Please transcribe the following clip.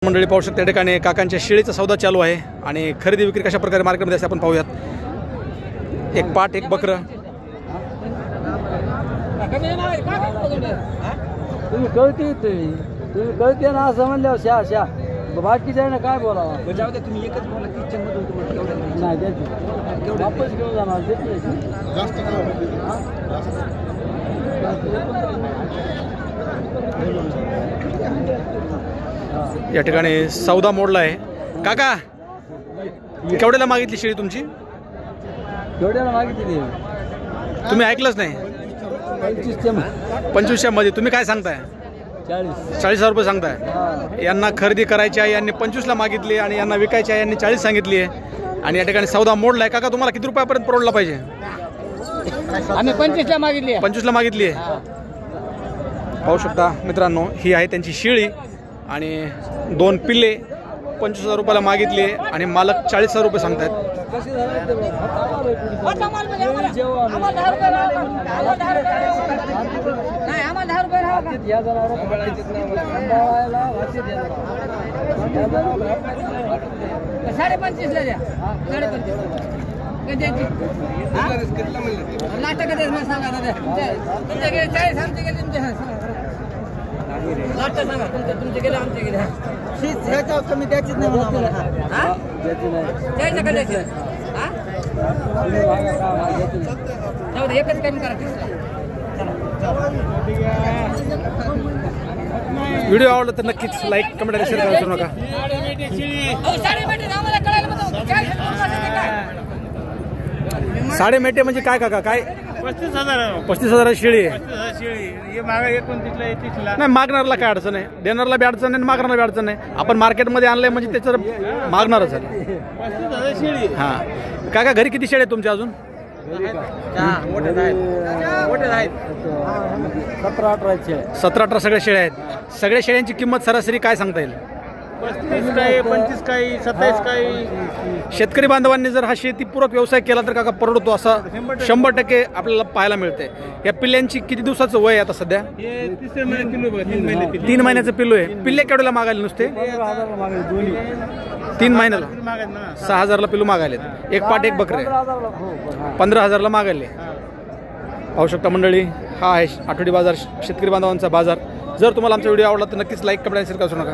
मंडळी पाहू शकता, त्या ठिकाणी काकांच्या शेळीचा सौदा चालू आहे आणि खरेदी विक्री कशा प्रकारे मार्केटमध्ये असते आपण पाहूयात। एक पाट एक बकरं। तुम्ही कळते ना असं म्हणल्यावर शा शा बाकीच्या आहे ना काय बोलावं। जाऊ दे, तुम्ही एकच बोला किचन मध्ये तुम्हाला नाही द्यायची वापस घेऊन जाणार जास्त या ठिकाणी सौदा मोडला आहे। काका केवढ्याला मागितली शेळी तुमची? केवढ्याला मागितली तुम्ही ऐकलंच नाही? 25च्या मध्ये तुम्ही काय सांगताय? 40,000 रुपये सांगताय। यांना खरेदी करायची आहे, यांनी 25ला मागितली आणि यांना विकायची आहे, यांनी 40 सांगितली आहे आणि या ठिकाणी सौदा मोडलाय। काका तुम्हाला किती रुपयापर्यंत परवडला पाहिजे? आम्ही 25ला मागितली। 25ला मागितली आहे। पाहू शकता मित्रांनो, ही आहे त्यांची शेळी आणि 2 पिल्ले 25,000 रुपयाला मागितली आणि मालक 40,000 रुपये सांगतायत। कमी द्यायचीच नाही एकच कमी करा। व्हिडिओ आवडला तर नक्कीच लाईक कमेंट आणि शेअर करायला विसरू नका। साडे मेटे म्हणजे काय काका? काय 35,000 शेळी आहे? नाही, मागणारला काय अडचण आहे, देणारला बी अडचण आहे, मागणारला बी अडचण आहे। आपण मार्केटमध्ये आणलंय म्हणजे त्याचं मागणारच आहे। हा काका, घरी किती शेळी आहेत तुमच्या अजून? 17-18 सगळ्या शेळ्या आहेत। सगळ्या शेळ्यांची किंमत सरासरी काय सांगता येईल? 35 काही 25 काही 27 काही। शेतकरी बांधवांनी जर हा शेतीपूरक व्यवसाय केला तर काका परवडतो असा 100% आपल्याला पाहायला मिळते। या पिल्ल्यांची किती दिवसाचं वय आहे आता सध्या? 3 महिन्याचं पिल्लू आहे। पिल्ले केवढ्याला मागायला नुसते? 3 महिन्याला 6,000ला पिल्लू मागायले। एक पाट एक बकरे 15,000ला मागायले। पाहू शकता मंडळी, हा आहे आठवडी बाजार, शेतकरी बांधवांचा बाजार। जर तुम्हाला आमचा व्हिडिओ आवडला तर नक्कीच लाईक कमेंट आणि शेअर करू नका।